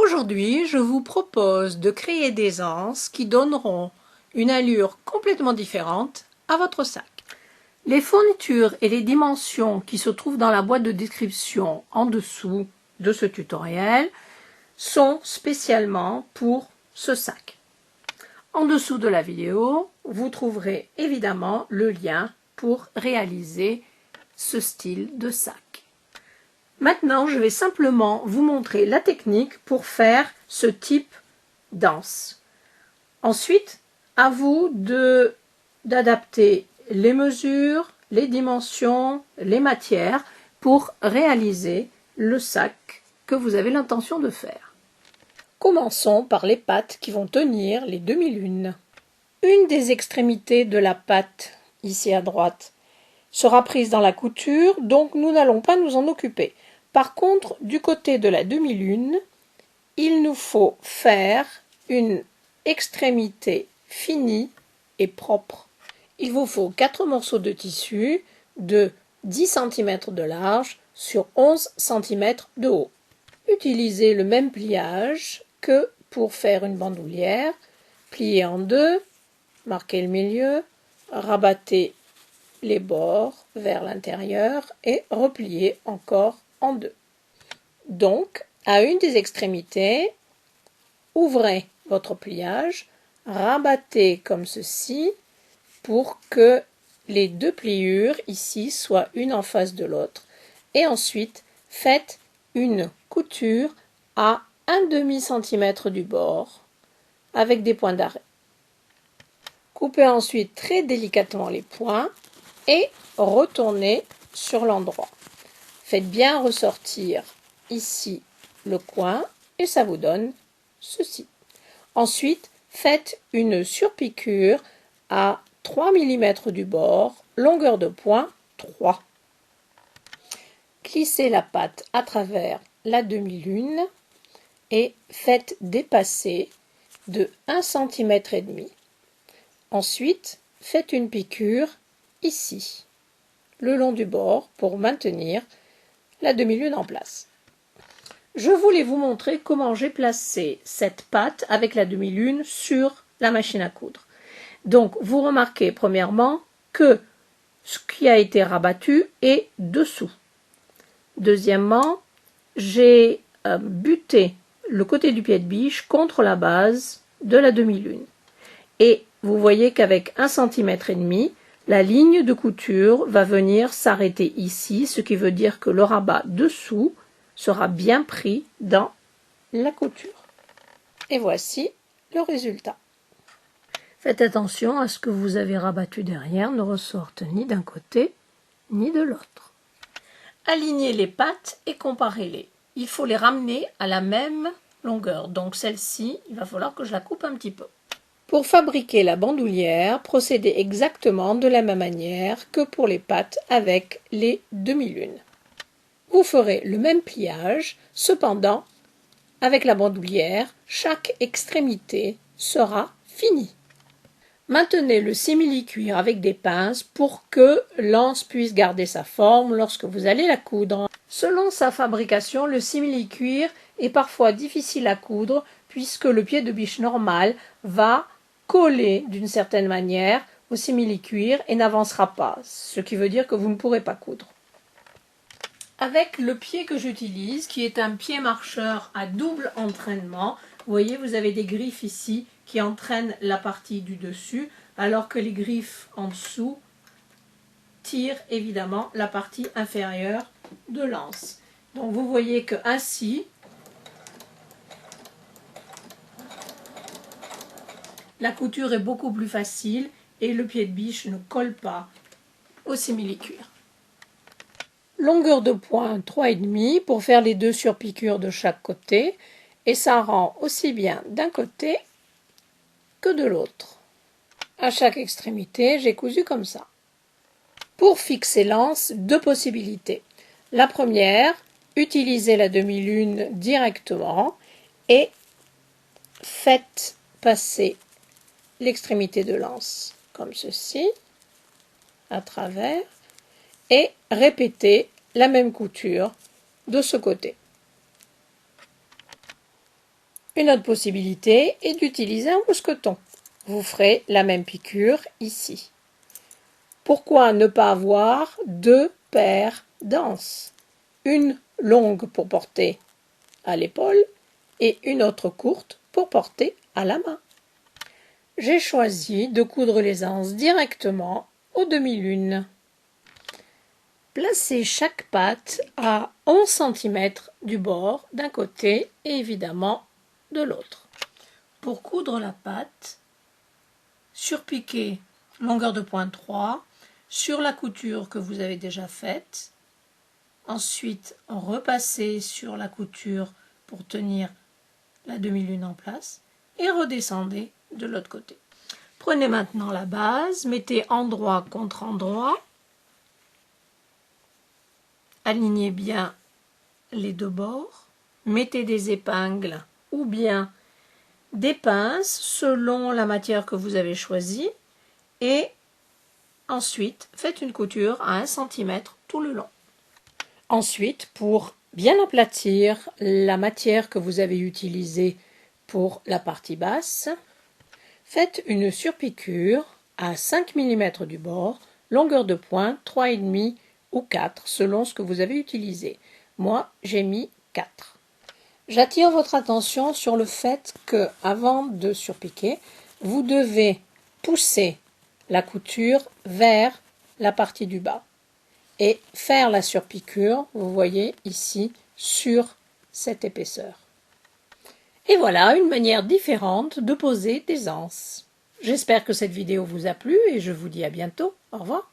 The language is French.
Aujourd'hui, je vous propose de créer des anses qui donneront une allure complètement différente à votre sac. Les fournitures et les dimensions qui se trouvent dans la boîte de description en dessous de ce tutoriel sont spécialement pour ce sac. En dessous de la vidéo, vous trouverez évidemment le lien pour réaliser ce style de sac. Maintenant, je vais simplement vous montrer la technique pour faire ce type d'anse. Ensuite, à vous d'adapter les mesures, les dimensions, les matières pour réaliser le sac que vous avez l'intention de faire. Commençons par les pattes qui vont tenir les demi-lunes. Une des extrémités de la patte, ici à droite, sera prise dans la couture, donc nous n'allons pas nous en occuper. Par contre, du côté de la demi-lune, il nous faut faire une extrémité finie et propre. Il vous faut 4 morceaux de tissu de 10 cm de large sur 11 cm de haut. Utilisez le même pliage que pour faire une bandoulière. Pliez en deux, marquez le milieu, rabattez les bords vers l'intérieur et repliez encore en deux. Donc, à une des extrémités, ouvrez votre pliage, rabattez comme ceci pour que les deux pliures ici soient une en face de l'autre et ensuite faites une couture à 1/2 cm du bord avec des points d'arrêt. Coupez ensuite très délicatement les points et retournez sur l'endroit. Faites bien ressortir ici le coin et ça vous donne ceci. Ensuite, faites une surpiqûre à 3 mm du bord, longueur de point 3. Glissez la patte à travers la demi-lune et faites dépasser de 1,5 cm. Ensuite, faites une piqûre ici, le long du bord, pour maintenir la demi-lune en place. Je voulais vous montrer comment j'ai placé cette patte avec la demi-lune sur la machine à coudre. Donc, vous remarquez premièrement que ce qui a été rabattu est dessous. Deuxièmement, j'ai buté le côté du pied de biche contre la base de la demi-lune. Et vous voyez qu'avec 1,5 cm, la ligne de couture va venir s'arrêter ici, ce qui veut dire que le rabat dessous sera bien pris dans la couture. Et voici le résultat. Faites attention à ce que vous avez rabattu derrière ne ressorte ni d'un côté ni de l'autre. Alignez les pattes et comparez-les. Il faut les ramener à la même longueur. Donc celle-ci, il va falloir que je la coupe un petit peu. Pour fabriquer la bandoulière, procédez exactement de la même manière que pour les pattes avec les demi-lunes. Vous ferez le même pliage, cependant, avec la bandoulière, chaque extrémité sera finie. Maintenez le simili-cuir avec des pinces pour que l'anse puisse garder sa forme lorsque vous allez la coudre. Selon sa fabrication, le simili-cuir est parfois difficile à coudre puisque le pied de biche normal va coller d'une certaine manière au simili-cuir et n'avancera pas, ce qui veut dire que vous ne pourrez pas coudre. Avec le pied que j'utilise, qui est un pied marcheur à double entraînement, vous voyez, vous avez des griffes ici qui entraînent la partie du dessus, alors que les griffes en dessous tirent évidemment la partie inférieure de l'anse. Donc vous voyez que ainsi, la couture est beaucoup plus facile et le pied de biche ne colle pas au simili-cuir. Longueur de point 3,5 pour faire les deux surpiqûres de chaque côté et ça rend aussi bien d'un côté que de l'autre. À chaque extrémité, j'ai cousu comme ça. Pour fixer l'anse, deux possibilités. La première, utilisez la demi-lune directement et faites passer l'extrémité de l'anse comme ceci, à travers, et répétez la même couture de ce côté. Une autre possibilité est d'utiliser un mousqueton. Vous ferez la même piqûre ici. Pourquoi ne pas avoir deux paires d'anses? Une longue pour porter à l'épaule et une autre courte pour porter à la main. J'ai choisi de coudre les anses directement aux demi-lunes. Placez chaque patte à 11 cm du bord d'un côté et évidemment de l'autre. Pour coudre la patte, surpiquez longueur de pointe 3 sur la couture que vous avez déjà faite. Ensuite, repassez sur la couture pour tenir la demi-lune en place et redescendez de l'autre côté. Prenez maintenant la base, mettez endroit contre endroit, alignez bien les deux bords, mettez des épingles ou bien des pinces selon la matière que vous avez choisie et ensuite faites une couture à 1 cm tout le long. Ensuite, pour bien aplatir la matière que vous avez utilisée pour la partie basse, faites une surpiqûre à 5 mm du bord, longueur de pointe 3,5 ou 4 selon ce que vous avez utilisé. Moi, j'ai mis 4. J'attire votre attention sur le fait que, avant de surpiquer, vous devez pousser la couture vers la partie du bas et faire la surpiqûre, vous voyez ici, sur cette épaisseur. Et voilà une manière différente de poser des anses. J'espère que cette vidéo vous a plu et je vous dis à bientôt. Au revoir.